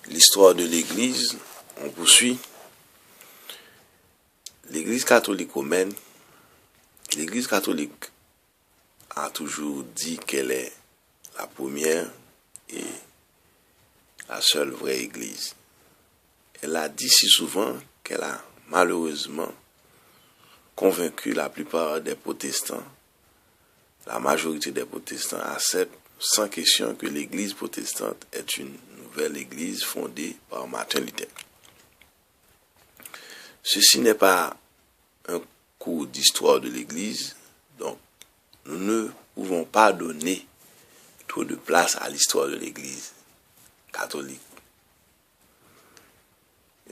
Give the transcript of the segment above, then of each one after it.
l'histoire de l'Église, on poursuit. L'Église catholique romaine, l'Église catholique a toujours dit qu'elle est la première et la seule vraie Église. Elle a dit si souvent qu'elle a malheureusement convaincu la plupart des protestants, la majorité des protestants acceptent sans question que l'Église protestante est une nouvelle Église fondée par Martin Luther. Ceci n'est pas un cours d'histoire de l'Église, donc nous ne pouvons pas donner trop de place à l'histoire de l'Église catholique.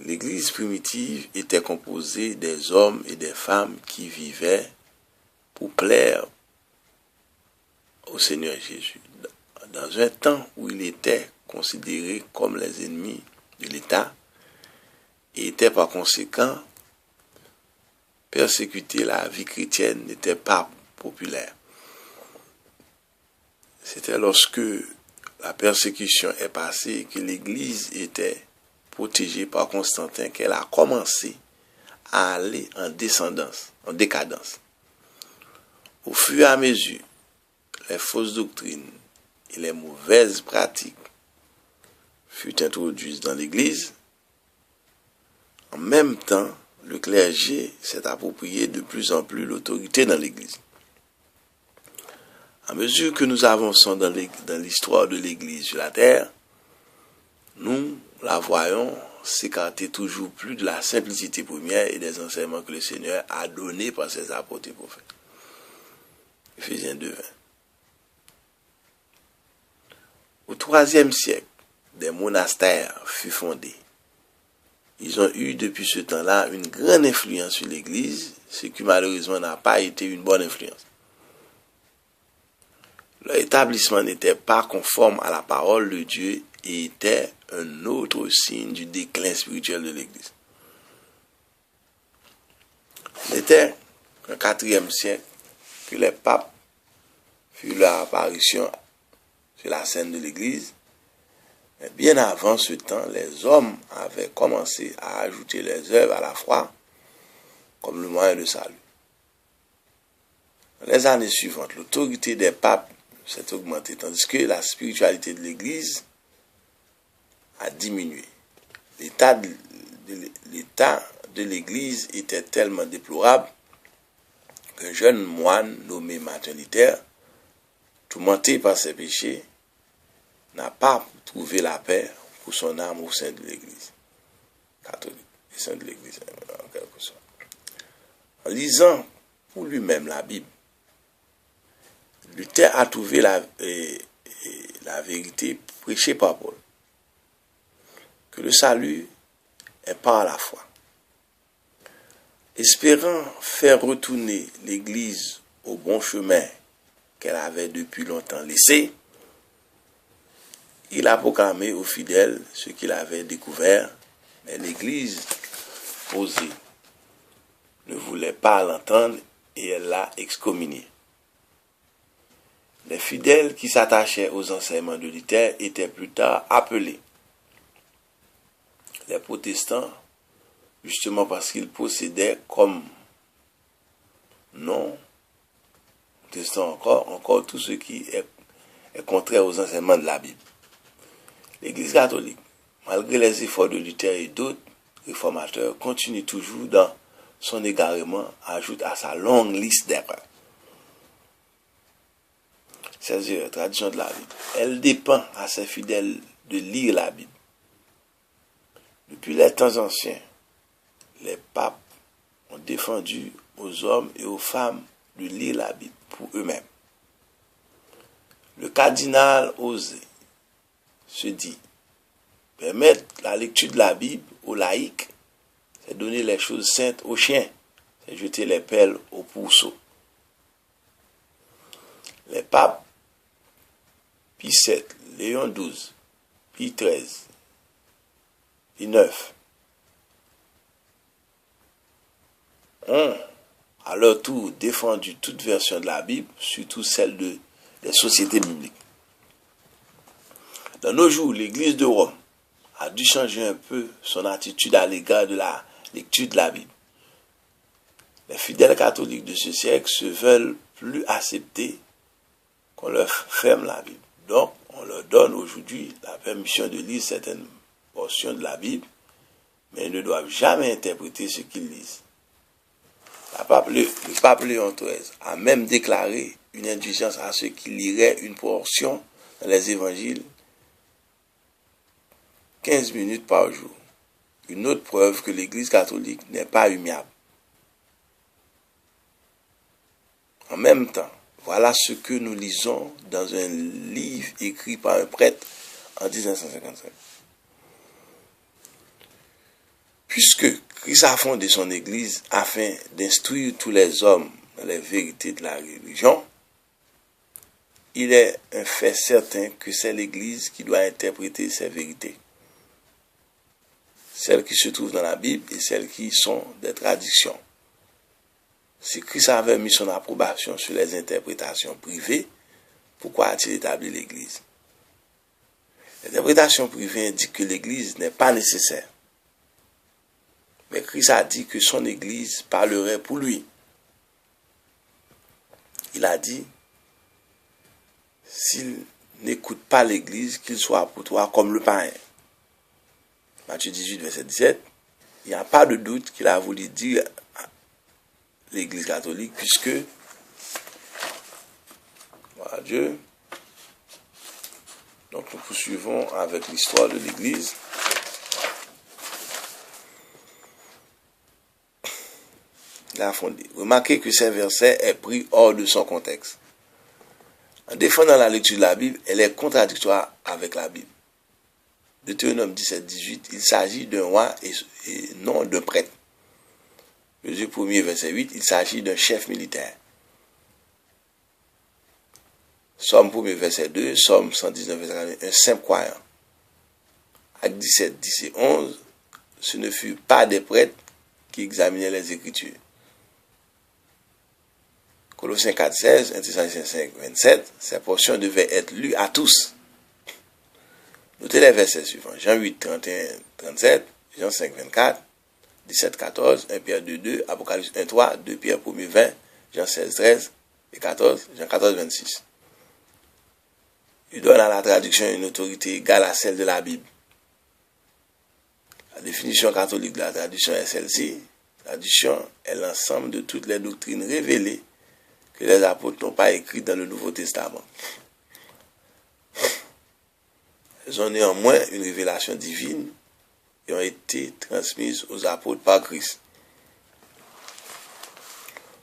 L'Église primitive était composée des hommes et des femmes qui vivaient pour plaire au Seigneur Jésus. Dans un temps où il était considéré comme les ennemis de l'État et était par conséquent persécuté, la vie chrétienne n'était pas populaire. C'était lorsque la persécution est passée et que l'Église était protégée par Constantin qu'elle a commencé à aller en décadence. Au fur et à mesure, les fausses doctrines et les mauvaises pratiques furent introduites dans l'Église. En même temps, le clergé s'est approprié de plus en plus l'autorité dans l'Église. À mesure que nous avançons dans l'histoire de l'Église sur la terre, nous la voyons s'écarter toujours plus de la simplicité première et des enseignements que le Seigneur a donnés par ses apôtres et prophètes. Éphésiens 2:20. Au IIIe siècle, des monastères furent fondés. Ils ont eu depuis ce temps-là une grande influence sur l'Église, ce qui malheureusement n'a pas été une bonne influence. Leur établissement n'était pas conforme à la parole de Dieu et était un autre signe du déclin spirituel de l'Église. C'était au IVe siècle que les papes firent leur apparition sur la scène de l'Église. Mais bien avant ce temps, les hommes avaient commencé à ajouter les œuvres à la foi comme le moyen de salut. Dans les années suivantes, l'autorité des papes s'est augmentée, tandis que la spiritualité de l'Église a diminué. L'état de l'Église était tellement déplorable qu'un jeune moine nommé Martin Luther, tourmenté par ses péchés, n'a pas trouvé la paix pour son âme au sein de l'Église catholique, au sein de l'Église en quelque sorte. En lisant pour lui-même la Bible, Luther a trouvé la vérité prêchée par Paul, que le salut est par la foi. Espérant faire retourner l'Église au bon chemin qu'elle avait depuis longtemps laissé, il a proclamé aux fidèles ce qu'il avait découvert, mais l'Église posée ne voulait pas l'entendre et elle l'a excommunié. Les fidèles qui s'attachaient aux enseignements de Luther étaient plus tard appelés les protestants, justement parce qu'ils possédaient comme non protestants encore tout ce qui est contraire aux enseignements de la Bible. L'Église catholique, malgré les efforts de Luther et d'autres réformateurs, continue toujours dans son égarement, ajoute à sa longue liste d'erreurs. Ces erreurs, tradition de la Bible, elle dépend à ses fidèles de lire la Bible. Depuis les temps anciens, les papes ont défendu aux hommes et aux femmes de lire la Bible pour eux-mêmes. Le cardinal Osée se dit, permettre la lecture de la Bible aux laïcs, c'est donner les choses saintes aux chiens, c'est jeter les pelles aux pourceaux. Les papes Pie VII, Léon XII, Pie XIII, Pie IX ont à leur tour défendu toute version de la Bible, surtout celle des sociétés bibliques. Dans nos jours, l'Église de Rome a dû changer un peu son attitude à l'égard de la lecture de la Bible. Les fidèles catholiques de ce siècle se veulent plus accepter qu'on leur ferme la Bible. Donc, on leur donne aujourd'hui la permission de lire certaines portions de la Bible, mais ils ne doivent jamais interpréter ce qu'ils lisent. Le pape Léon XIII a même déclaré une indulgence à ceux qui liraient une portion dans les évangiles 15 minutes par jour. Une autre preuve que l'Église catholique n'est pas humiliable. En même temps, voilà ce que nous lisons dans un livre écrit par un prêtre en 1955. Puisque Christ a fondé son Église afin d'instruire tous les hommes dans les vérités de la religion, il est un fait certain que c'est l'Église qui doit interpréter ces vérités. Celles qui se trouvent dans la Bible et celles qui sont des traditions. Si Christ avait mis son approbation sur les interprétations privées, pourquoi a-t-il établi l'Église? L'interprétation privée indique que l'Église n'est pas nécessaire. Mais Christ a dit que son Église parlerait pour lui. Il a dit, s'il n'écoute pas l'Église, qu'il soit pour toi comme le païen. Matthieu 18, verset 17, il n'y a pas de doute qu'il a voulu dire à l'Église catholique, puisque, voilà Dieu, donc nous poursuivons avec l'histoire de l'Église. Il a fondé. Remarquez que ce verset est pris hors de son contexte. En défendant la lecture de la Bible, elle est contradictoire avec la Bible. Deutéronome 17, 18, il s'agit d'un roi et non d'un prêtre. Josué 1er, verset 8, il s'agit d'un chef militaire. Somme 1er, verset 2, Somme 119, verset 1, un simple croyant. Acte 17, 10 et 11, ce ne fut pas des prêtres qui examinaient les Écritures. Colossiens 4, 16, 1 Thessaloniciens 5, 27, ces portions devaient être lues à tous. Notez les versets suivants. Jean 8, 31, 37, Jean 5, 24, 17, 14, 1 Pierre 2, 2, Apocalypse 1, 3, 2 Pierre 1, 20, Jean 16, 13 et 14, Jean 14, 26. Il donne à la traduction une autorité égale à celle de la Bible. La définition catholique de la traduction est celle-ci. La traduction est l'ensemble de toutes les doctrines révélées que les apôtres n'ont pas écrites dans le Nouveau Testament. Elles ont néanmoins une révélation divine et ont été transmises aux apôtres par Christ.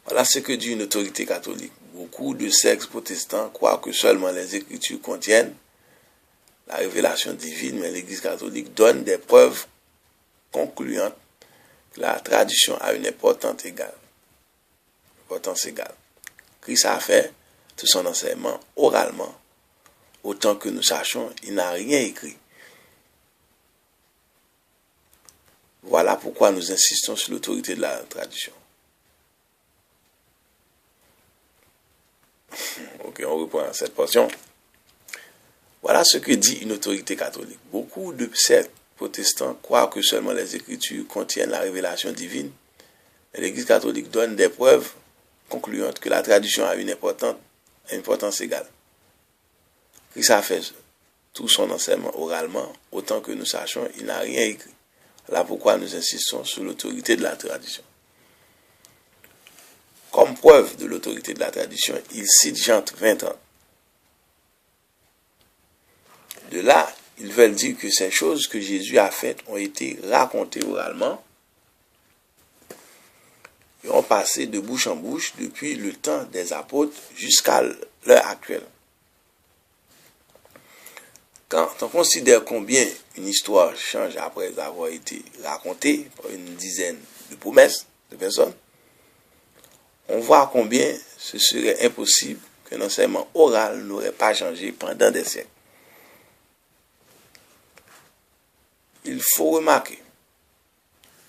Voilà ce que dit une autorité catholique. Beaucoup de sectes protestants croient que seulement les Écritures contiennent la révélation divine, mais l'Église catholique donne des preuves concluantes que la tradition a une importance égale. Christ a fait tout son enseignement oralement. Autant que nous sachions, il n'a rien écrit. Voilà pourquoi nous insistons sur l'autorité de la tradition. Ok, on reprend cette portion. Voilà ce que dit une autorité catholique. Beaucoup de sectes protestants croient que seulement les Écritures contiennent la révélation divine. Mais l'Église catholique donne des preuves concluantes que la tradition a une importance égale. Christ a fait tout son enseignement oralement, autant que nous sachions, il n'a rien écrit. Voilà pourquoi nous insistons sur l'autorité de la tradition. Comme preuve de l'autorité de la tradition, il cite Jean 20 ans. De là, ils veulent dire que ces choses que Jésus a faites ont été racontées oralement et ont passé de bouche en bouche depuis le temps des apôtres jusqu'à l'heure actuelle. Quand on considère combien une histoire change après avoir été racontée par une dizaine de promesses de personnes, on voit combien ce serait impossible qu'un enseignement oral n'aurait pas changé pendant des siècles. Il faut remarquer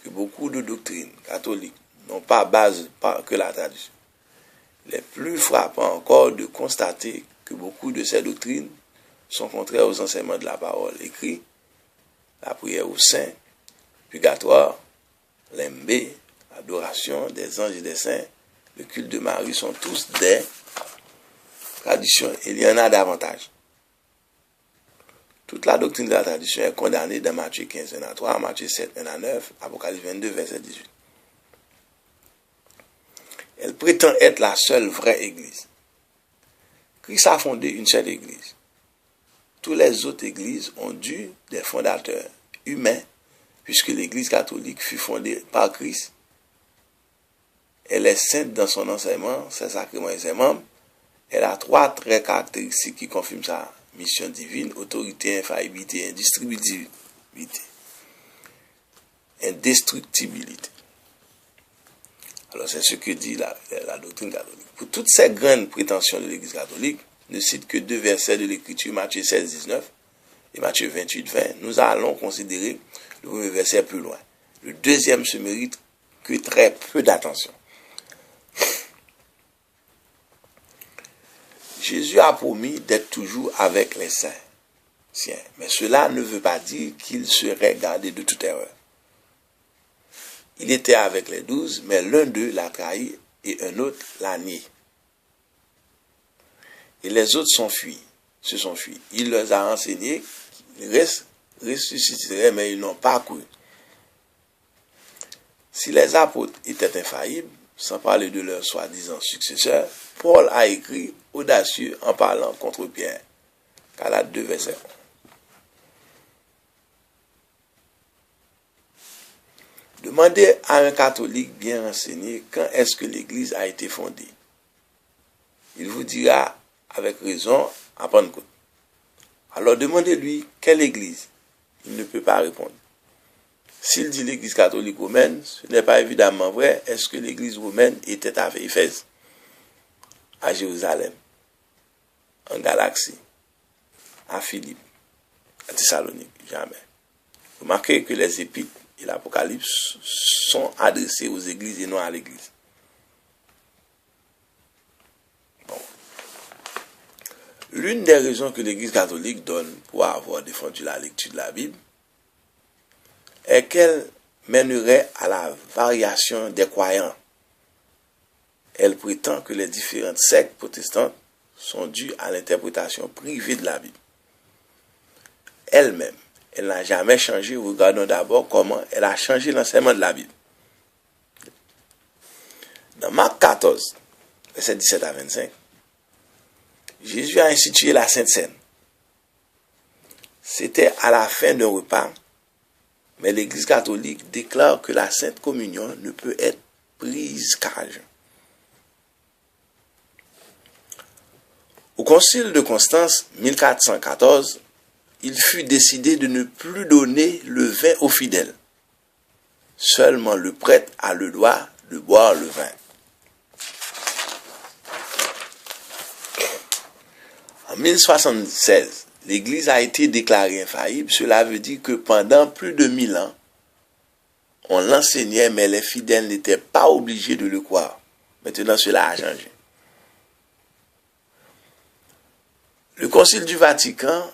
que beaucoup de doctrines catholiques n'ont pas base que la tradition. Il est plus frappant encore de constater que beaucoup de ces doctrines sont contraires aux enseignements de la parole écrite la prière aux saints, purgatoire, l'embe, l'adoration des anges et des saints, le culte de Marie sont tous des traditions. Il y en a davantage. Toute la doctrine de la tradition est condamnée dans Matthieu 15, 1 à 3, Matthieu 7, 1 à 9, Apocalypse 22, verset 18. Elle prétend être la seule vraie église. Christ a fondé une seule église. Toutes les autres églises ont dû des fondateurs humains, puisque l'église catholique fut fondée par Christ. Elle est sainte dans son enseignement, ses sacrements et ses membres. Elle a 3 traits caractéristiques qui confirment sa mission divine: autorité, infaillibilité, indestructibilité. Alors c'est ce que dit la doctrine catholique. Pour toutes ces grandes prétentions de l'Église catholique, ne cite que 2 versets de l'Écriture, Matthieu 16, 19 et Matthieu 28, 20. Nous allons considérer le premier verset plus loin. Le deuxième se mérite que très peu d'attention. Jésus a promis d'être toujours avec les saints, mais cela ne veut pas dire qu'il serait gardé de toute erreur. Il était avec les 12, mais l'un d'eux l'a trahi et un autre l'a nié. Et les autres se sont fuis. Il leur a enseigné qu'ils ressusciteraient, mais ils n'ont pas cru. Si les apôtres étaient infaillibles, sans parler de leurs soi-disant successeurs, Paul a écrit audacieux en parlant contre Pierre. Galates 2, verset 1. Demandez à un catholique bien renseigné quand est-ce que l'Église a été fondée. Il vous dira avec raison à Pentecôte. Alors demandez-lui quelle Église. Il ne peut pas répondre. S'il dit l'Église catholique romaine, ce n'est pas évidemment vrai. Est-ce que l'Église romaine était à Éphèse, à Jérusalem, en Galaxie, à Philippe, à Thessalonique? Jamais. Remarquez que les épîtres et l'Apocalypse sont adressés aux églises et non à l'Église. Bon. L'une des raisons que l'Église catholique donne pour avoir défendu la lecture de la Bible est qu'elle mènerait à la variation des croyants. Elle prétend que les différentes sectes protestantes sont dues à l'interprétation privée de la Bible. Elle-même, elle n'a jamais changé. Regardons d'abord comment elle a changé l'enseignement de la Bible. Dans Marc 14, verset 17 à 25, Jésus a institué la Sainte Seine. C'était à la fin d'un repas, mais l'Église catholique déclare que la Sainte Communion ne peut être prise qu'à jeun. Au Concile de Constance, 1414, il fut décidé de ne plus donner le vin aux fidèles. Seulement le prêtre a le droit de boire le vin. En 1076, l'Église a été déclarée infaillible. Cela veut dire que pendant plus de 1000 ans, on l'enseignait, mais les fidèles n'étaient pas obligés de le croire. Maintenant, cela a changé. Le Concile du Vatican,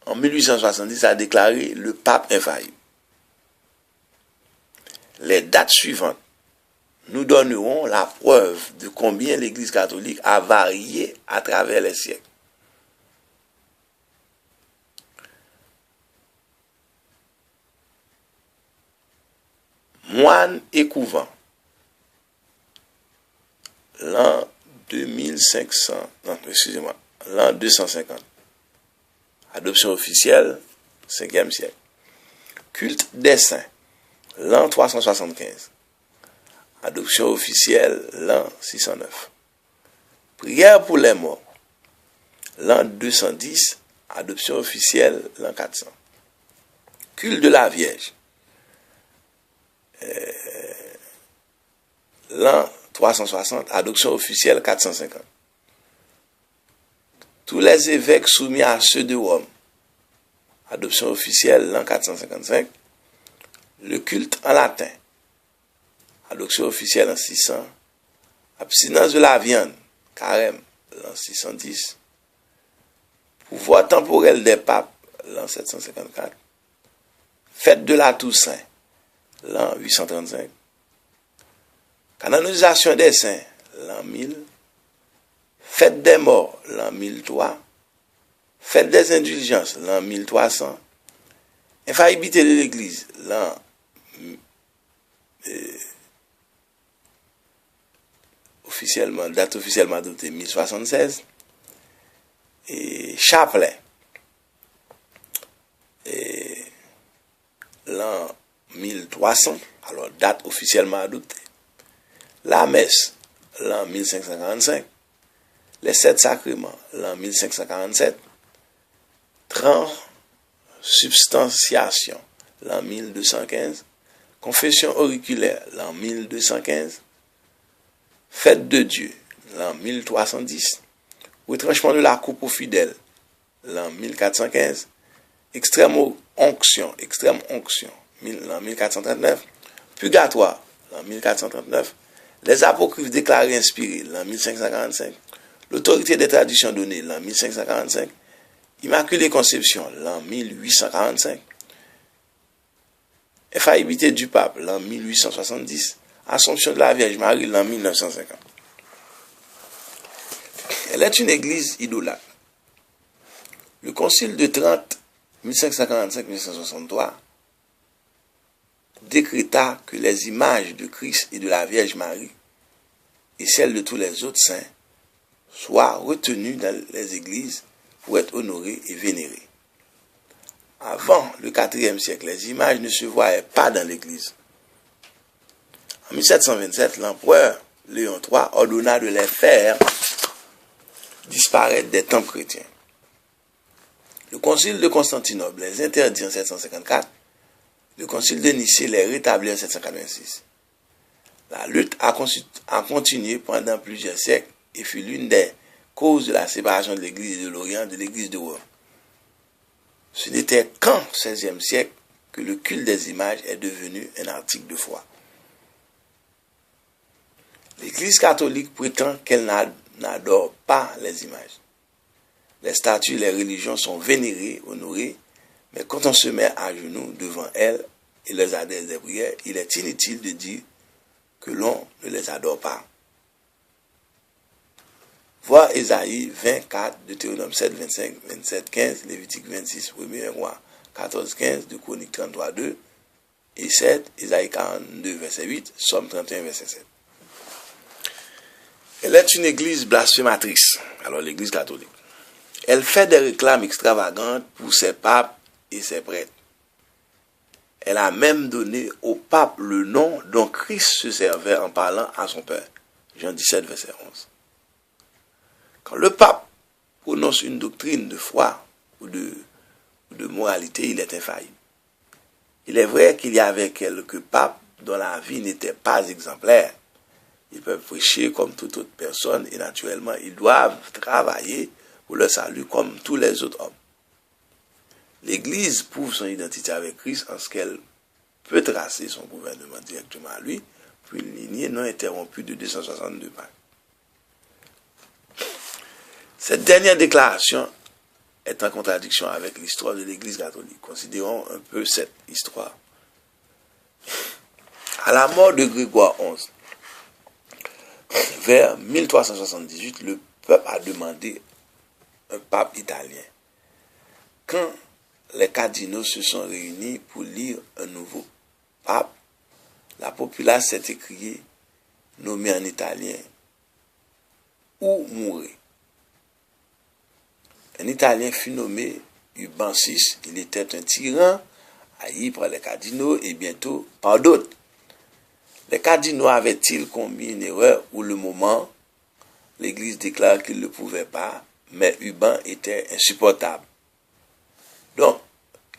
en 1870, a déclaré le pape infaillible. Les dates suivantes nous donneront la preuve de combien l'Église catholique a varié à travers les siècles. Moine et couvent, l'an 250. Adoption officielle, 5e siècle. Culte des saints, l'an 375. Adoption officielle, l'an 609. Prière pour les morts, l'an 210. Adoption officielle, l'an 400. Culte de la Vierge, l'an 360. Adoption officielle, 450. Tous les évêques soumis à ceux de Rome. Adoption officielle, l'an 455. Le culte en latin. Adoption officielle en 600. Abstinence de la viande. Carême, l'an 610. Pouvoir temporel des papes, l'an 754. Fête de la Toussaint, l'an 835. Canonisation des saints, l'an 1000. Fête des morts, l'an 1003. Fête des indulgences, l'an 1300. Infaillibilité de l'Église, l'an date officiellement adoptée 1076. Et chapelet, l'an 1300, alors date officiellement adoptée. La messe, l'an 1545. Les 7 sacrements, l'an 1547. Transubstantiation, l'an 1215. Confession auriculaire, l'an 1215. Fête de Dieu, l'an 1310. Retranchement de la coupe aux fidèles, l'an 1415. Extrême onction, l'an 1439. Purgatoire, l'an 1439. Les apocryphes déclarés inspirés, l'an 1545. L'autorité des traditions données, l'an 1545. Immaculée Conception, l'an 1845. Infaillibilité du pape, l'an 1870. Assomption de la Vierge Marie, l'an 1950. Elle est une église idolâtre. Le Concile de Trente, 1545-1563, décréta que les images de Christ et de la Vierge Marie et celles de tous les autres saints soient retenues dans les églises pour être honorées et vénérées. Avant le IVe siècle, les images ne se voyaient pas dans l'église. En 1727, l'empereur Léon III ordonna de les faire disparaître des temples chrétiens. Le concile de Constantinople les interdit en 754, le concile de Nicée les rétablit en 786. La lutte a continué pendant plusieurs siècles et fut l'une des causes de la séparation de l'Église de l'Orient de l'Église de Rome. Ce n'était qu'en XVIe siècle que le culte des images est devenu un article de foi. L'Église catholique prétend qu'elle n'adore pas les images. Les statues et les religions sont vénérées, honorées, mais quand on se met à genoux devant elles et les adresse des prières, il est inutile de dire que l'on ne les adore pas. Voir Ésaïe 24, Deutéronome 7, 25, 27, 15, Lévitique 26, 1er roi 14, 15, de Chronique 33, 2 et 7, Ésaïe 42, verset 8, Somme 31, verset 7. Elle est une église blasphématrice, alors l'église catholique. Elle fait des réclames extravagantes pour ses papes et ses prêtres. Elle a même donné au pape le nom dont Christ se servait en parlant à son Père. Jean 17, verset 11. Quand le pape prononce une doctrine de foi ou de moralité, il est infaillible. Il est vrai qu'il y avait quelques papes dont la vie n'était pas exemplaire. Ils peuvent prêcher comme toute autre personne et naturellement, ils doivent travailler pour le salut comme tous les autres hommes. L'Église prouve son identité avec Christ en ce qu'elle peut tracer son gouvernement directement à lui, puis une lignée non interrompue de 262 pages. Cette dernière déclaration est en contradiction avec l'histoire de l'Église catholique. Considérons un peu cette histoire. À la mort de Grégoire XI, vers 1378, le peuple a demandé un pape italien. Quand les cardinaux se sont réunis pour lire un nouveau pape, la populace s'est écriée, nommé en italien, ou mourir. Un Italien fut nommé Urbain VI. Il était un tyran, haï par les cardinaux et bientôt par d'autres. Les cardinaux avaient-ils commis une erreur où le moment, l'Église déclare qu'il ne le pouvait pas, mais Urbain était insupportable. Donc,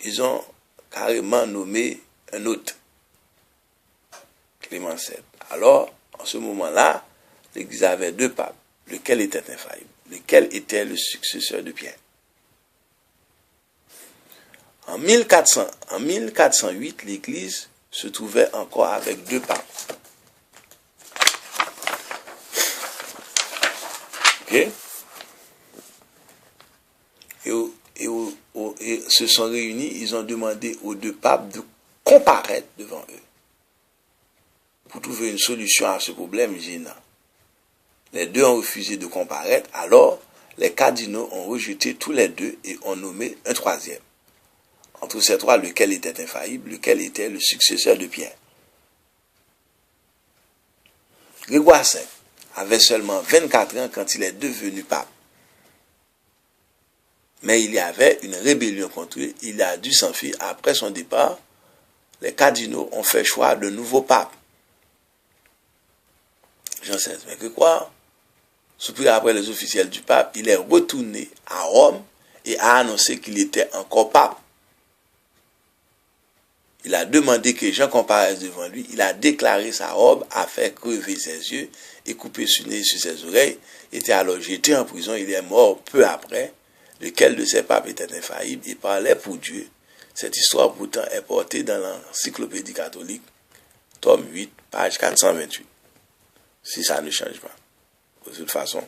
ils ont carrément nommé un autre, Clément VII. Alors, en ce moment-là, l'Église avait deux papes, lequel était infaillible, lequel était le successeur de Pierre. En 1408, l'Église se trouvait encore avec deux papes. Ok? Et se sont réunis, ils ont demandé aux deux papes de comparaître devant eux pour trouver une solution à ce problème gênant. Les deux ont refusé de comparaître, alors les cardinaux ont rejeté tous les deux et ont nommé un troisième. Entre ces trois, lequel était infaillible, lequel était le successeur de Pierre. Grégoire V avait seulement 24 ans quand il est devenu pape. Mais il y avait une rébellion contre lui, il a dû s'enfuir. Après son départ, les cardinaux ont fait choix d'un nouveau pape. Jean XVI. Mais que quoi? Surpris après les officiels du pape, il est retourné à Rome et a annoncé qu'il était encore pape. Il a demandé que Jean comparaisse devant lui. Il a déclaré sa robe, a fait crever ses yeux et couper son nez sur ses oreilles. Il était alors jeté en prison. Il est mort peu après. Lequel de ces papes était infaillible et parlait pour Dieu. Cette histoire pourtant est portée dans l'encyclopédie catholique, tome 8, page 428. Si ça ne change pas. De toute façon.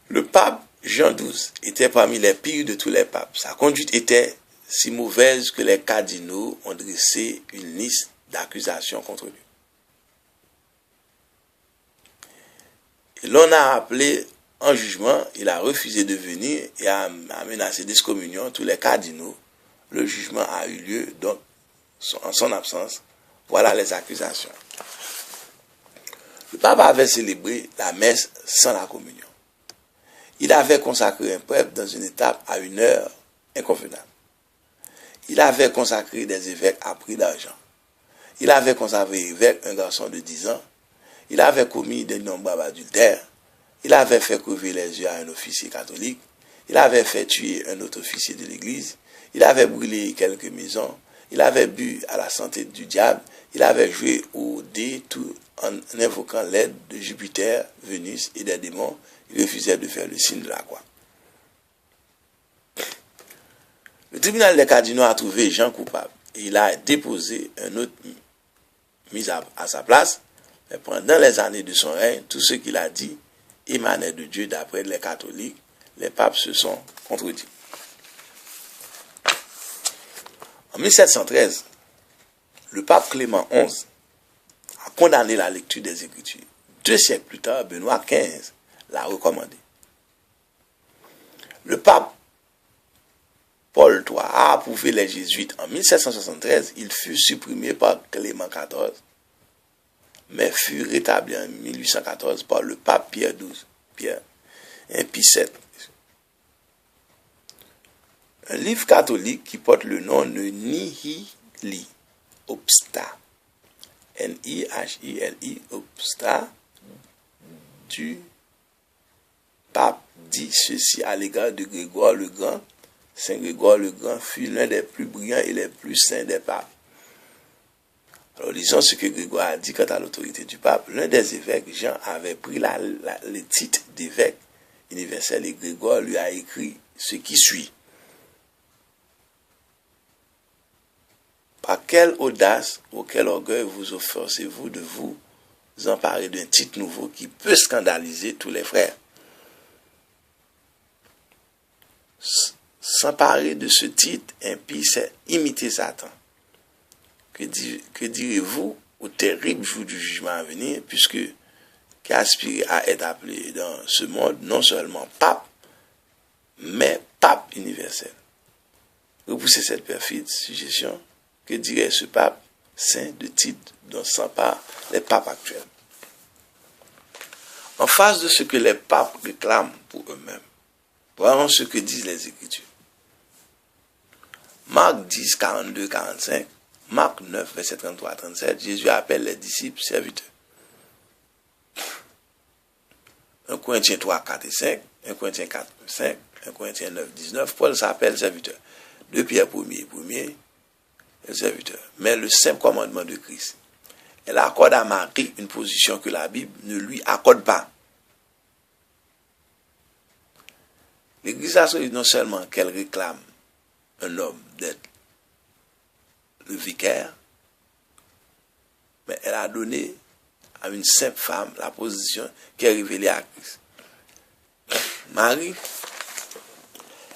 Le pape Jean XII était parmi les pires de tous les papes. Sa conduite était si mauvaise que les cardinaux ont dressé une liste d'accusations contre lui. Et l'on a appelé en jugement, il a refusé de venir et a menacé d'excommunion tous les cardinaux. Le jugement a eu lieu, donc, en son absence. Voilà les accusations. Le pape avait célébré la messe sans la communion. Il avait consacré un prêtre dans une étape à une heure inconvenable. Il avait consacré des évêques à prix d'argent. Il avait consacré évêque un garçon de 10 ans. Il avait commis d'innombrables adultères. Il avait fait crever les yeux à un officier catholique. Il avait fait tuer un autre officier de l'église. Il avait brûlé quelques maisons. Il avait bu à la santé du diable. Il avait joué au dé tout en invoquant l'aide de Jupiter, Vénus et des démons. Il refusait de faire le signe de la croix. Le tribunal des cardinaux a trouvé Jean coupable et il a déposé un autre mis à sa place. Mais pendant les années de son règne, tout ce qu'il a dit émanait de Dieu d'après les catholiques. Les papes se sont contredits. En 1713, le pape Clément XI a condamné la lecture des Écritures. 2 siècles plus tard, Benoît XV l'a recommandé. Le pape Paul III a approuvé les jésuites en 1773. Il fut supprimé par Clément XIV, mais fut rétabli en 1814 par le pape Pie VII. Un livre catholique qui porte le nom de Nihili Obsta, Nihili Obsta, du pape dit ceci à l'égard de Grégoire le Grand. Saint Grégoire le Grand fut l'un des plus brillants et les plus saints des papes. Alors lisons ce que Grégoire a dit quant à l'autorité du pape. L'un des évêques, Jean, avait pris le titre d'évêque universel et Grégoire lui a écrit ce qui suit. Par quelle audace ou quel orgueil vous efforcez-vous de vous emparer d'un titre nouveau qui peut scandaliser tous les frères? S'emparer de ce titre impie, c'est imiter Satan. Que direz-vous au terrible jour du jugement à venir, puisque qui aspire à être appelé dans ce monde non seulement pape, mais pape universel? Repoussez cette perfide suggestion. Que dirait ce pape saint de titre dont s'emparent les papes actuels? En face de ce que les papes réclament pour eux-mêmes, voyons ce que disent les Écritures. Marc 10, 42, 45, Marc 9, verset 33 à 37, Jésus appelle les disciples serviteurs. 1 Corinthiens 3, 4 et 5, 1 Corinthiens 4, 5, 1 Corinthiens 9, 19, Paul s'appelle serviteur. 2 Pierre 1er, le serviteur. Mais le simple commandement de Christ, elle accorde à Marie une position que la Bible ne lui accorde pas. L'Église a dit non seulement qu'elle réclame un homme d'être le vicaire, mais elle a donné à une simple femme la position qui est révélée à Christ. Marie,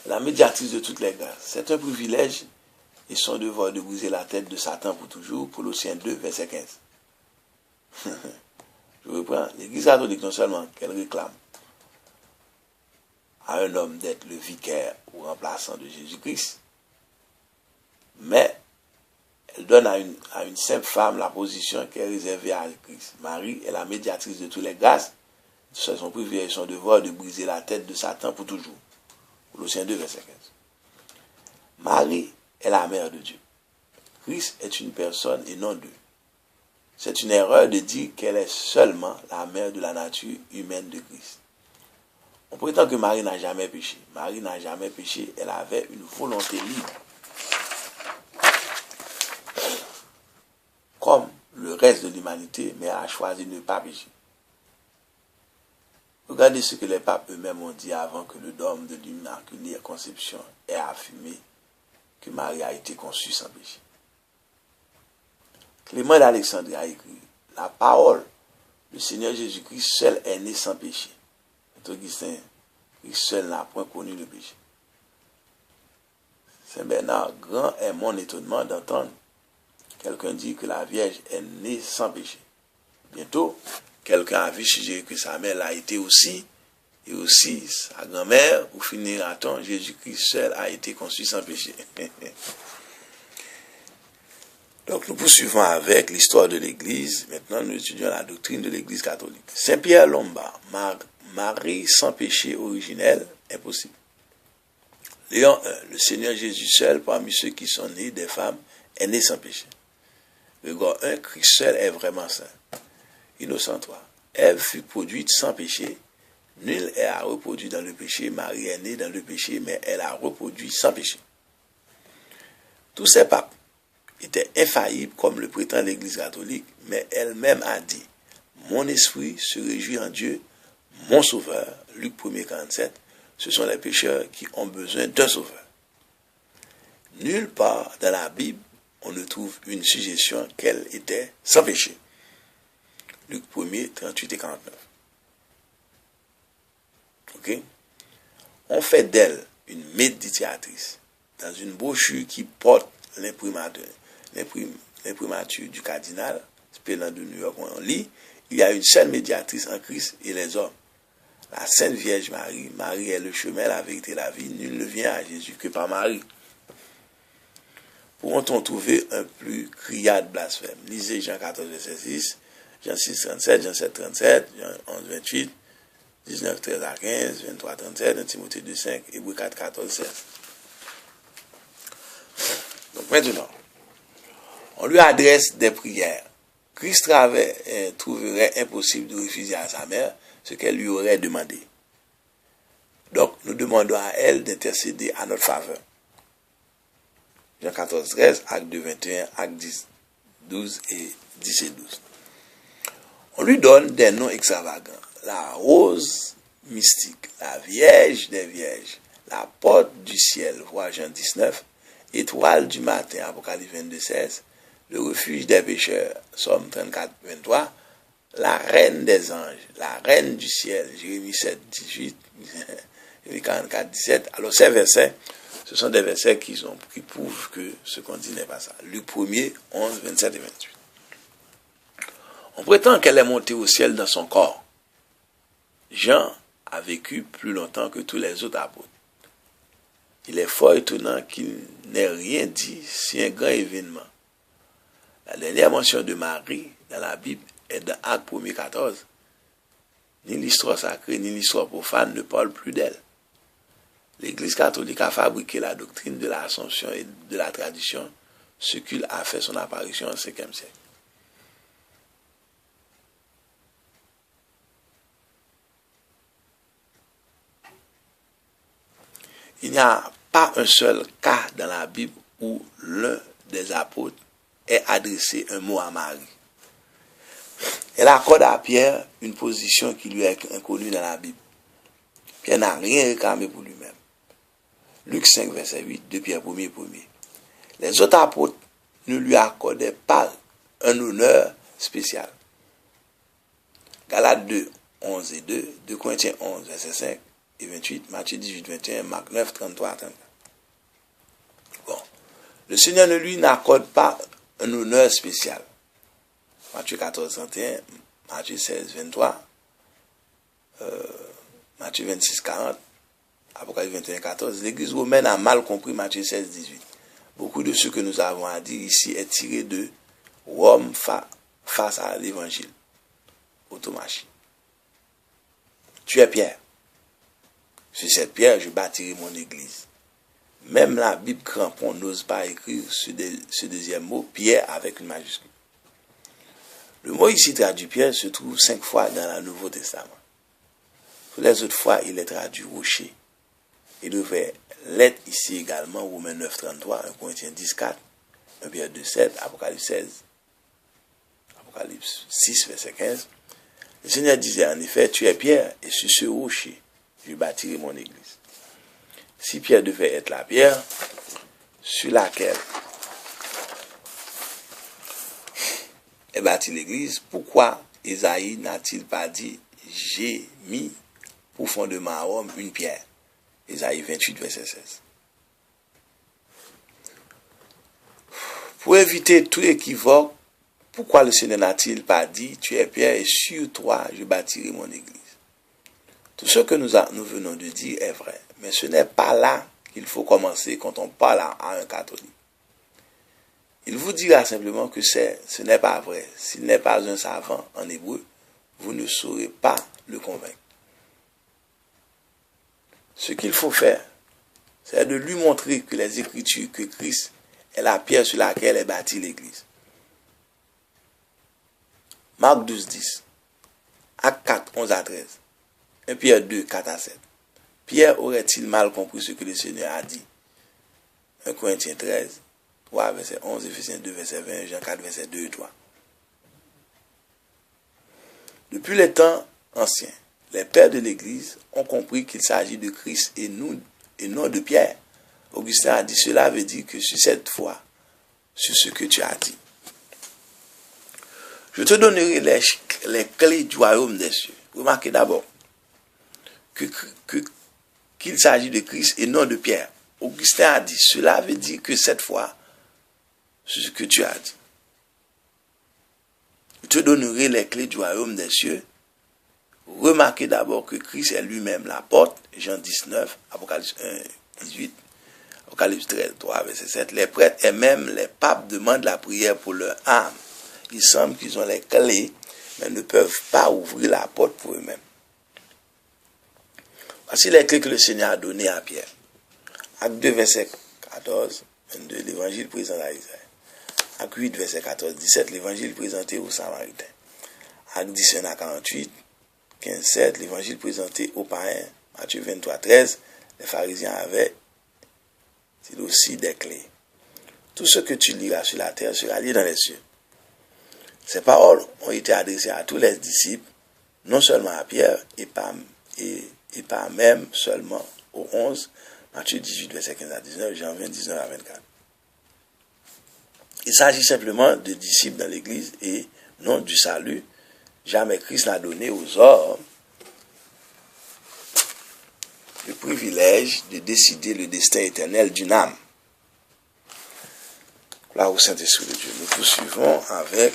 la médiatrice de toutes les grâces, c'est un privilège et son devoir de briser la tête de Satan pour toujours, Colossiens 2, verset 15. Je reprends, l'Église catholique non seulement qu'elle réclame à un homme d'être le vicaire ou remplaçant de Jésus-Christ, mais elle donne à une simple femme la position qui est réservée à Christ. Marie est la médiatrice de toutes les grâces, c'est son privilège et son devoir de briser la tête de Satan pour toujours. Colossiens 2, verset 15. Marie est la mère de Dieu. Christ est une personne et non deux. C'est une erreur de dire qu'elle est seulement la mère de la nature humaine de Christ. On prétend que Marie n'a jamais péché. Marie n'a jamais péché, elle avait une volonté libre. Comme le reste de l'humanité, mais a choisi de ne pas pécher. Regardez ce que les papes eux-mêmes ont dit avant que le dogme de l'Immaculée Conception ait affirmé que Marie a été conçue sans péché. Clément d'Alexandrie a écrit « La parole, le Seigneur Jésus-Christ seul est né sans péché. » Augustin, Christ seul n'a point connu le péché. Saint Bernard, grand est mon étonnement d'entendre quelqu'un dire que la Vierge est née sans péché. Bientôt, quelqu'un a vu suggérer que sa mère l'a été aussi, et aussi sa grand-mère, ou finira-t-on, Jésus-Christ seul a été conçu sans péché. Donc nous poursuivons avec l'histoire de l'Église. Maintenant, nous étudions la doctrine de l'Église catholique. Saint-Pierre Lombard, Marie sans péché originel, impossible. Léon 1, le Seigneur Jésus seul, parmi ceux qui sont nés des femmes, est né sans péché. Regard 1, Christ seul est vraiment saint. Innocent 3, Ève fut produite sans péché. Nul est à reproduire dans le péché. Marie est née dans le péché, mais elle a reproduit sans péché. Tous ces papes était infaillible comme le prétend l'Église catholique, mais elle-même a dit « Mon esprit se réjouit en Dieu, mon sauveur », Luc 1er 47, ce sont les pécheurs qui ont besoin d'un sauveur. Nulle part dans la Bible, on ne trouve une suggestion qu'elle était sans péché. Luc 1er, 38 et 49. Ok? On fait d'elle une médiatrice dans une brochure qui porte l'imprimature du cardinal, Spelin de New York, on lit, il y a une seule médiatrice en Christ et les hommes. La Sainte Vierge Marie. Marie est le chemin, la vérité, la vie. Nul ne vient à Jésus que par Marie. Pourront-on trouver un plus criard blasphème? Lisez Jean 14, verset 6, Jean 6, 37, Jean 7, 37, Jean 11, 28, 19, 13 à 15, 23, 37, 1 Timothée 2, 5, Hébreux 4, 14, 16. Donc maintenant, on lui adresse des prières. Christ trouverait impossible de refuser à sa mère ce qu'elle lui aurait demandé. Donc, nous demandons à elle d'intercéder à notre faveur. Jean 14, 13, acte 2, 21, acte 10, 12 et 10 et 12. On lui donne des noms extravagants. La rose mystique, la Vierge des Vierges, la porte du ciel, voir Jean 19, étoile du matin, Apocalypse 22, 16, le refuge des pécheurs, Somme 34, 23, la reine des anges, la reine du ciel, Jérémie 7, 18, Jérémie 44, 17. Alors ces versets, ce sont des versets qui prouvent que ce qu'on dit n'est pas ça. Luc 1er, 11, 27 et 28. On prétend qu'elle est montée au ciel dans son corps. Jean a vécu plus longtemps que tous les autres apôtres. Il est fort étonnant qu'il n'ait rien dit si un grand événement. La dernière mention de Marie dans la Bible est dans Acte 1er 14. Ni l'histoire sacrée ni l'histoire profane ne parlent plus d'elle. L'Église catholique a fabriqué la doctrine de l'Assomption et de la tradition, ce qu'il a fait son apparition au 5e siècle. Il n'y a pas un seul cas dans la Bible où l'un des apôtres ait adressé un mot à Marie. Elle accorde à Pierre une position qui lui est inconnue dans la Bible. Pierre n'a rien réclamé pour lui-même. Luc 5, verset 8, de Pierre 1er. Les autres apôtres ne lui accordaient pas un honneur spécial. Galates 2, 11 et 2, 2 Corinthiens 11, verset 5 et 28, Matthieu 18, 21, Marc 9, 33 à 34. Bon, Le Seigneur ne lui n'accorde pas un honneur spécial. Matthieu 14, 31, Matthieu 16, 23, Matthieu 26, 40, Apocalypse 21, 14. L'Église romaine a mal compris Matthieu 16, 18. Beaucoup de ce que nous avons à dire ici est tiré de Rome face à l'Évangile. Automachie. Tu es Pierre. Sur cette pierre, je bâtirai mon église. Même la Bible crampon n'ose pas écrire ce deuxième mot, Pierre, avec une majuscule. Le mot ici traduit Pierre se trouve 5 fois dans le Nouveau Testament. Pour les autres fois, il est traduit rocher. Il devrait l'être ici également, Romains 9, 33, 1 Corinthiens 10, 4, 1 Pierre 2, 7, Apocalypse 16, Apocalypse 6, verset 15. Le Seigneur disait en effet, tu es Pierre, et sur ce rocher, je bâtirai mon église. Si Pierre devait être la pierre sur laquelle est bâtie l'église, pourquoi Ésaïe n'a-t-il pas dit, j'ai mis pour fondement à Rome une pierre? Ésaïe 28, verset 16. Pour éviter tout équivoque, pourquoi le Seigneur n'a-t-il pas dit, tu es Pierre et sur toi je bâtirai mon église? Tout ce que nous venons de dire est vrai, mais ce n'est pas là qu'il faut commencer quand on parle à un catholique. Il vous dira simplement que ce n'est pas vrai. S'il n'est pas un savant en hébreu, vous ne saurez pas le convaincre. Ce qu'il faut faire, c'est de lui montrer que les Écritures, que Christ est la pierre sur laquelle est bâtie l'Église. Marc 12, 10, Actes 4, 11 à 13, 1 Pierre 2, 4 à 7. Pierre aurait-il mal compris ce que le Seigneur a dit? 1 Corinthiens 13, 3, verset 11, Éphésiens 2, verset 20, Jean 4, verset 2 et 3. Depuis les temps anciens, les pères de l'Église ont compris qu'il s'agit de Christ et non de Pierre. Augustin a dit, cela veut dire que sur cette foi, sur ce que tu as dit, je te donnerai les clés du royaume des cieux. Remarquez d'abord qu'il s'agit de Christ et non de Pierre. Augustin a dit, cela veut dire que cette fois, c'est ce que tu as dit. Je te donnerai les clés du royaume des cieux. Remarquez d'abord que Christ est lui-même la porte. Jean 19, Apocalypse 1, 18, Apocalypse 13, 3, verset 7. Les prêtres et même les papes demandent la prière pour leur âme. Il semble qu'ils ont les clés, mais ne peuvent pas ouvrir la porte pour eux-mêmes. Voici les clés que le Seigneur a données à Pierre. Acte 2, verset 14, 22, l'évangile présenté à Israël. Acte 8, verset 14, 17, l'évangile présenté aux Samaritains. Acte 10, 1 à 48, 15, 7, l'évangile présenté aux païens. Matthieu 23, 13, les pharisiens avaient aussi des clés. Tout ce que tu liras sur la terre sera lié dans les cieux. Ces paroles ont été adressées à tous les disciples, non seulement à Pierre, et pas même seulement aux 11, Matthieu 18, verset 15 à 19, Jean 20, 19 à 24. Il s'agit simplement de disciples dans l'Église et non du salut. Jamais Christ n'a donné aux hommes le privilège de décider le destin éternel d'une âme. Là au Saint-Esprit de Dieu, nous poursuivons avec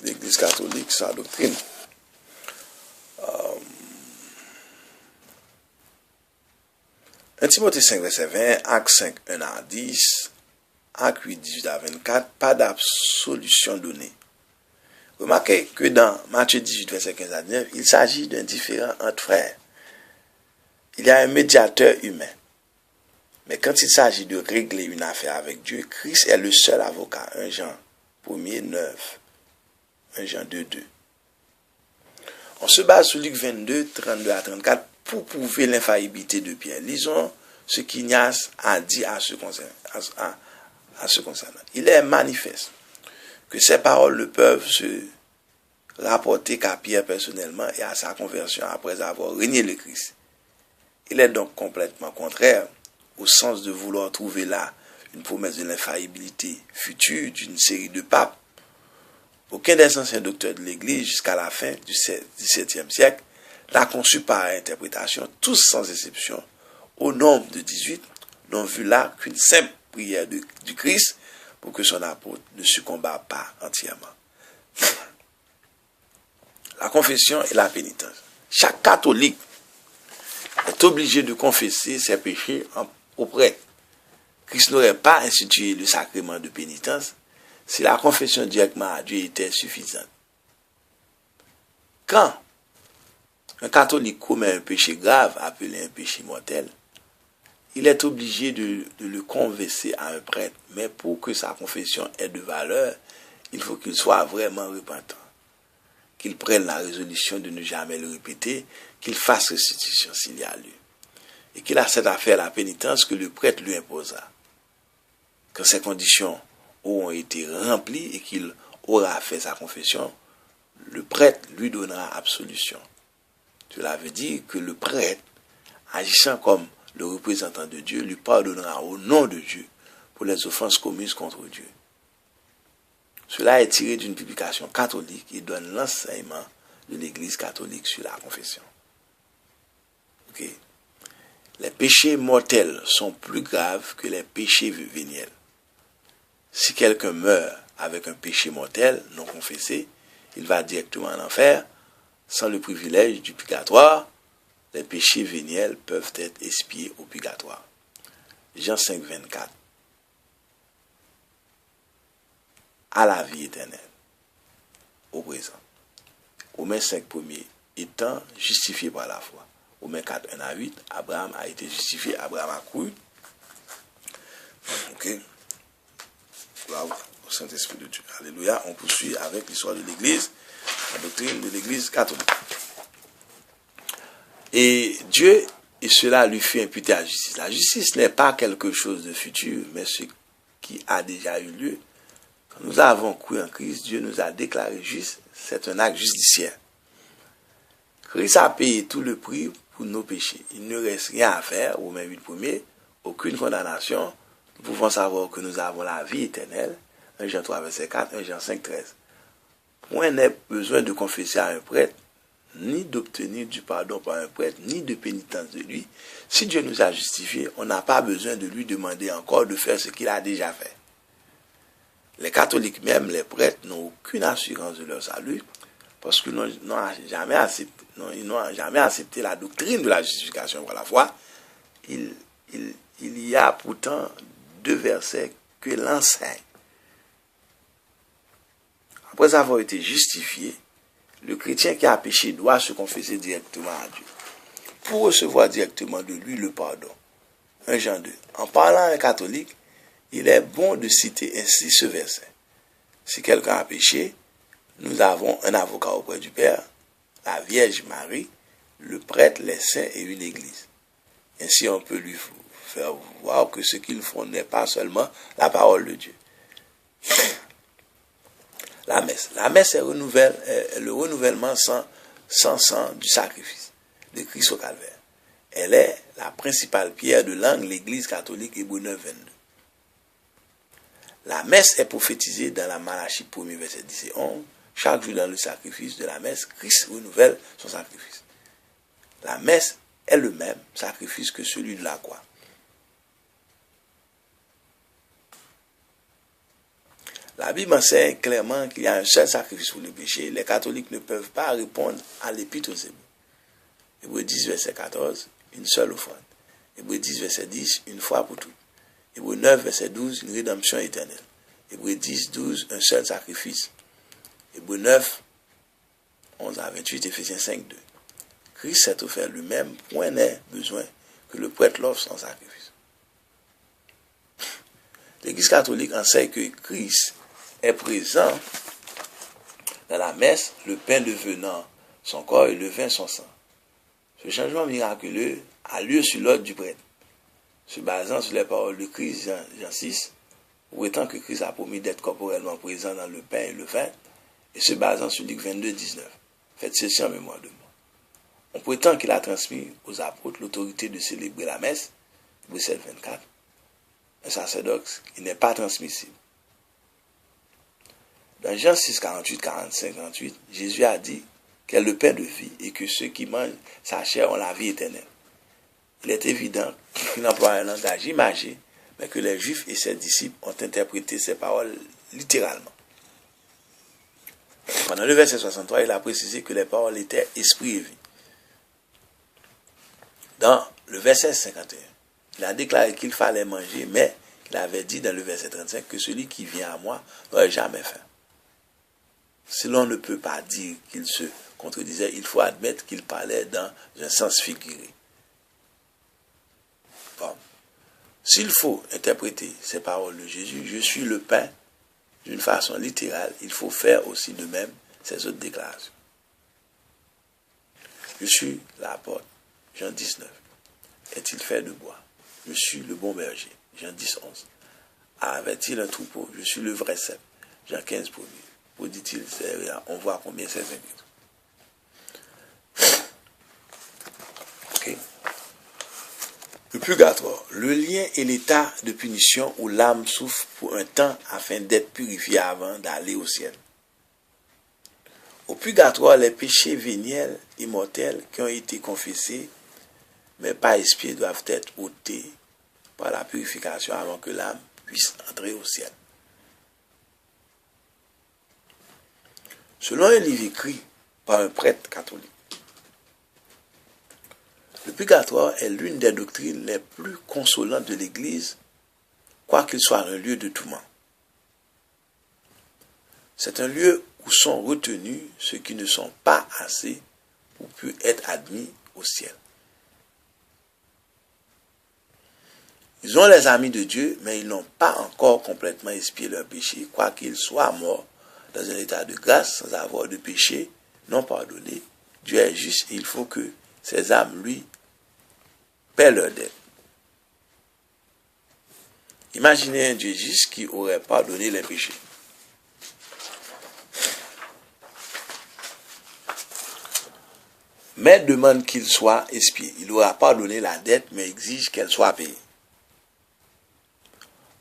l'Église catholique, sa doctrine. 1 Timothée 5, verset 20, Acte 5, 1 à 10, Acte 8, 18 à 24, pas d'absolution donnée. Remarquez que dans Matthieu 18, verset 15 à 19, il s'agit d'un différend entre frères. Il y a un médiateur humain. Mais quand il s'agit de régler une affaire avec Dieu, Christ est le seul avocat. 1 Jean 1er, 9, 1 Jean 2, 2. On se base sur Luc 22, 32 à 34 pour prouver l'infaillibilité de Pierre. Lisons ce qu'Ignace a dit à ce concernant. Il est manifeste que ces paroles ne peuvent se rapporter qu'à Pierre personnellement et à sa conversion après avoir régné le Christ. Il est donc complètement contraire au sens de vouloir trouver là une promesse de l'infaillibilité future d'une série de papes. Aucun des anciens docteurs de l'Église jusqu'à la fin du XVIIe siècle l'a conçu par interprétation, tous sans exception, au nombre de 18, n'ont vu là qu'une simple prière du Christ pour que son apôtre ne succomba pas entièrement. La confession et la pénitence. Chaque catholique est obligé de confesser ses péchés au prêtre. Christ n'aurait pas institué le sacrement de pénitence si la confession directement à Dieu était suffisante. Quand un catholique commet un péché grave appelé un péché mortel, il est obligé de le confesser à un prêtre. Mais pour que sa confession ait de valeur, il faut qu'il soit vraiment repentant, qu'il prenne la résolution de ne jamais le répéter, qu'il fasse restitution s'il y a lieu, et qu'il accepte à faire la pénitence que le prêtre lui imposera. Quand ces conditions auront été remplies et qu'il aura fait sa confession, le prêtre lui donnera absolution. Cela veut dire que le prêtre, agissant comme le représentant de Dieu, lui pardonnera au nom de Dieu pour les offenses commises contre Dieu. Cela est tiré d'une publication catholique et donne l'enseignement de l'Église catholique sur la confession. Okay. Les péchés mortels sont plus graves que les péchés véniels. Si quelqu'un meurt avec un péché mortel non confessé, il va directement en enfer. Sans le privilège du purgatoire, les péchés véniels peuvent être expiés au purgatoire. Jean 5, 24. À la vie éternelle, au présent. Romains 5, 1er, étant justifié par la foi. Romains 4, 1 à 8, Abraham a été justifié, Abraham a cru. Ok. Wow. Au Saint-Esprit de Dieu. Alléluia. On poursuit avec l'histoire de l'Église, la doctrine de l'Église catholique. Et Dieu, et cela lui fait imputer à la justice. La justice n'est pas quelque chose de futur, mais ce qui a déjà eu lieu. Quand nous avons cru en Christ, Dieu nous a déclaré justes. C'est un acte judiciaire. Christ a payé tout le prix pour nos péchés. Il ne reste rien à faire, Romains 8 1er, aucune condamnation. Nous pouvons savoir que nous avons la vie éternelle. 1 Jean 3, verset 4, 1 Jean 5, 13. Point n'est besoin de confesser à un prêtre, ni d'obtenir du pardon par un prêtre, ni de pénitence de lui. Si Dieu nous a justifiés, on n'a pas besoin de lui demander encore de faire ce qu'il a déjà fait. Les catholiques, même les prêtres, n'ont aucune assurance de leur salut parce qu'ils n'ont jamais accepté la doctrine de la justification par la foi. Il y a pourtant 2 versets que l'enseigne. Après avoir été justifié, le chrétien qui a péché doit se confesser directement à Dieu pour recevoir directement de lui le pardon. 1 Jean 2. En parlant à un catholique, il est bon de citer ainsi ce verset. Si quelqu'un a péché, nous avons un avocat auprès du Père, la Vierge Marie, le prêtre, les saints et une église. Ainsi, on peut lui faire voir que ce qu'ils font n'est pas seulement la parole de Dieu. La messe. La messe est le renouvellement sans sang du sacrifice de Christ au calvaire. Elle est la principale pierre de l'angle de l'Église catholique Hébreux 9, 22. La messe est prophétisée dans la Malachie 1er, verset 10 et 11. Chaque jour dans le sacrifice de la messe, Christ renouvelle son sacrifice. La messe est le même sacrifice que celui de la croix. La Bible enseigne clairement qu'il y a un seul sacrifice pour le péché. Les catholiques ne peuvent pas répondre à l'épître aux Hébreux. Hébreux 10, verset 14, une seule offrande. Hébreux 10, verset 10, une fois pour toutes. Hébreux 9, verset 12, une rédemption éternelle. Hébreux 10, 12, un seul sacrifice. Hébreux 9, 11 à 28, Éphésiens 5, 2. Christ s'est offert lui-même, point n'est besoin que le prêtre l'offre sans sacrifice. L'Église catholique enseigne que Christ est présent dans la messe, le pain devenant son corps et le vin son sang. Ce changement miraculeux a lieu sur l'ordre du prêtre. Se basant sur les paroles de Christ, Jean 6, prétend que Christ a promis d'être corporellement présent dans le pain et le vin, et se basant sur Luc 22, 19. Faites ceci en mémoire de moi. On prétend qu'il a transmis aux apôtres l'autorité de célébrer la messe, Bruxelles 24, un sacerdoce qui n'est pas transmissible. Dans Jean 6, 48, 45, 48, Jésus a dit qu'elle est le pain de vie et que ceux qui mangent sa chair ont la vie éternelle. Il est évident qu'il emploie un langage imagé, mais que les Juifs et ses disciples ont interprété ces paroles littéralement. Pendant le verset 63, il a précisé que les paroles étaient esprit et vie. Dans le verset 51, il a déclaré qu'il fallait manger, mais il avait dit dans le verset 35 que celui qui vient à moi n'aurait jamais faim. Si l'on ne peut pas dire qu'il se contredisait, il faut admettre qu'il parlait dans un sens figuré. Bon. S'il faut interpréter ces paroles de Jésus, je suis le pain, d'une façon littérale, il faut faire aussi de même ces autres déclarations. Je suis la porte, Jean 19. Est-il fait de bois? Je suis le bon berger, Jean 10, 11. Avait-il un troupeau? Je suis le vrai cep, Jean 15, 1er. Où dit-il, on voit combien c'est écrit. Ok. Le purgatoire, le lien et l'état de punition où l'âme souffre pour un temps afin d'être purifiée avant d'aller au ciel. Au purgatoire, les péchés véniels et mortels qui ont été confessés mais pas expiés doivent être ôtés par la purification avant que l'âme puisse entrer au ciel. Selon un livre écrit par un prêtre catholique, le purgatoire est l'une des doctrines les plus consolantes de l'Église, quoiqu'il soit un lieu de tourment. C'est un lieu où sont retenus ceux qui ne sont pas assez pour être admis au ciel. Ils ont les amis de Dieu, mais ils n'ont pas encore complètement expié leurs péchés, quoiqu'ils soient morts dans un état de grâce, sans avoir de péché non pardonné. Dieu est juste et il faut que ces âmes, lui, paient leur dette. Imaginez un Dieu juste qui aurait pardonné les péchés. Mais demande qu'il soit expié. Il aura pardonné la dette, mais exige qu'elle soit payée.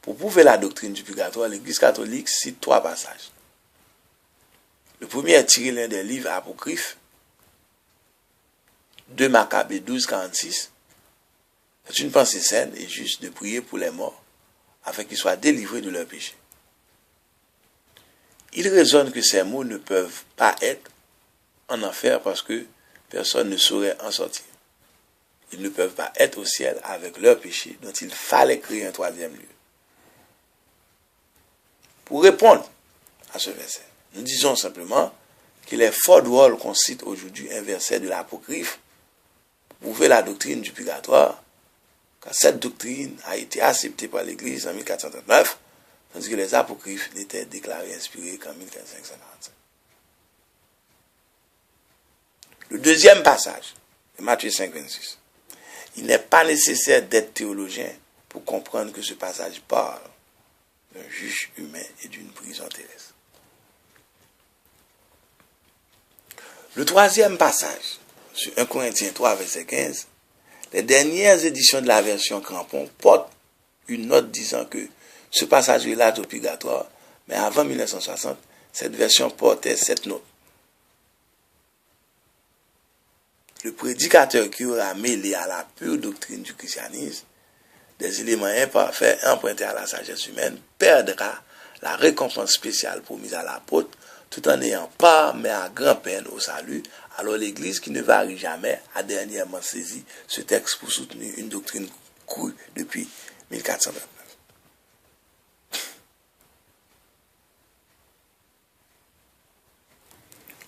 Pour prouver la doctrine du purgatoire, l'Église catholique cite 3 passages. Le premier est tiré l'un des livres apocryphes, 2 Maccabées 12, 46. C'est une pensée saine et juste de prier pour les morts, afin qu'ils soient délivrés de leurs péchés. Il raisonne que ces mots ne peuvent pas être en enfer parce que personne ne saurait en sortir. Ils ne peuvent pas être au ciel avec leurs péchés, dont il fallait créer un 3e lieu. Pour répondre à ce verset, nous disons simplement qu'il est fort drôle qu'on cite aujourd'hui un verset de l'Apocryphe pour prouver la doctrine du purgatoire, car cette doctrine a été acceptée par l'Église en 1439, tandis que les Apocryphes n'étaient déclarés inspirés qu'en 1545. Le deuxième passage, de Matthieu 5, 26. Il n'est pas nécessaire d'être théologien pour comprendre que ce passage parle d'un juge humain et d'une prison terrestre. Le troisième passage, sur 1 Corinthiens 3, verset 15, les dernières éditions de la version Crampon portent une note disant que ce passage relate au purgatoire, mais avant 1960, cette version portait cette note. Le prédicateur qui aura mêlé à la pure doctrine du christianisme des éléments imparfaits empruntés à la sagesse humaine perdra la récompense spéciale promise à l'apôtre tout en ayant part mais à grand-peine au salut. Alors l'Église qui ne varie jamais a dernièrement saisi ce texte pour soutenir une doctrine crue depuis 1429.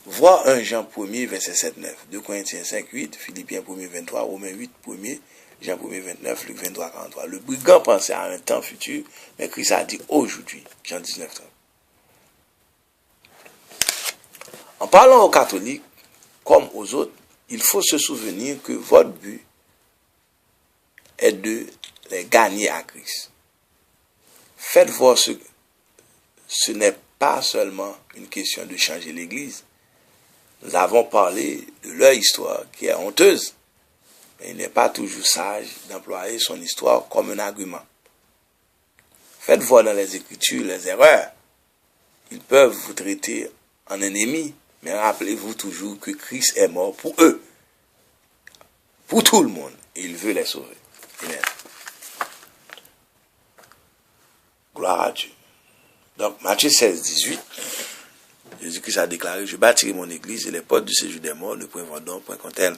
Voir 1 Jean 1er, verset 7-9, 2 Corinthiens 5, 8, Philippiens 1er, 23, Romains 8, 1er, Jean 1er, 29, Luc 23, 43. Le brigand pensait à un temps futur, mais Christ a dit aujourd'hui, Jean 19, 30. En parlant aux catholiques, comme aux autres, il faut se souvenir que votre but est de les gagner à Christ. Faites voir ce n'est pas seulement une question de changer l'Église. Nous avons parlé de leur histoire qui est honteuse, mais il n'est pas toujours sage d'employer son histoire comme un argument. Faites voir dans les Écritures les erreurs. Ils peuvent vous traiter en ennemi, mais rappelez-vous toujours que Christ est mort pour eux, pour tout le monde, et il veut les sauver. Amen. Gloire à Dieu. Donc, Matthieu 16, 18, Jésus-Christ a déclaré, je bâtirai mon église et les portes du séjour des morts ne prévaudront point contre elle.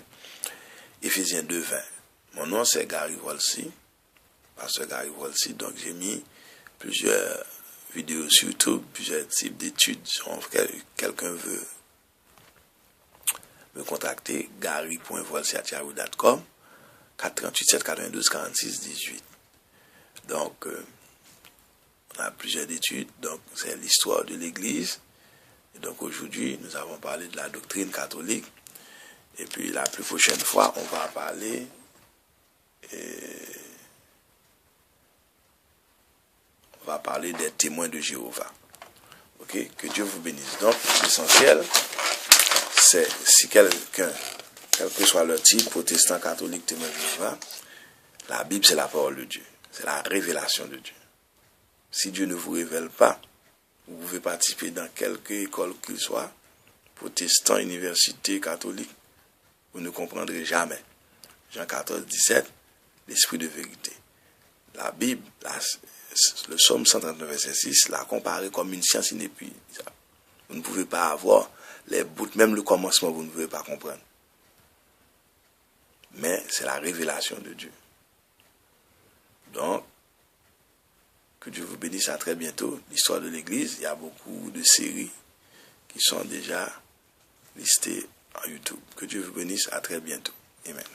Éphésiens 2, 20. Mon nom c'est Gary Wolsey, pasteur Gary Wolsey, donc j'ai mis plusieurs vidéos sur YouTube, plusieurs types d'études. Si quelqu'un veut me contacter, gary.wolsey@yahoo.com, 438 792 46 18. Donc, on a plusieurs études, donc c'est l'histoire de l'Église. Et donc aujourd'hui, nous avons parlé de la doctrine catholique. Et puis la plus prochaine fois, on va parler des témoins de Jéhovah. Ok, que Dieu vous bénisse. Donc, l'essentiel, c'est si quelqu'un, quel que soit le type, protestant, catholique, témoin de Jéhovah, la Bible, c'est la parole de Dieu. C'est la révélation de Dieu. Si Dieu ne vous révèle pas, vous pouvez participer dans quelque école qu'il soit, protestant, université, catholique, vous ne comprendrez jamais. Jean 14, 17, l'esprit de vérité. La Bible, le psaume 139, verset 6, l'a comparé comme une science inépuisable. Vous ne pouvez pas avoir les bouts, même le commencement, vous ne pouvez pas comprendre. Mais c'est la révélation de Dieu. Donc, que Dieu vous bénisse, à très bientôt. L'histoire de l'Église, il y a beaucoup de séries qui sont déjà listées en YouTube. Que Dieu vous bénisse, à très bientôt. Amen.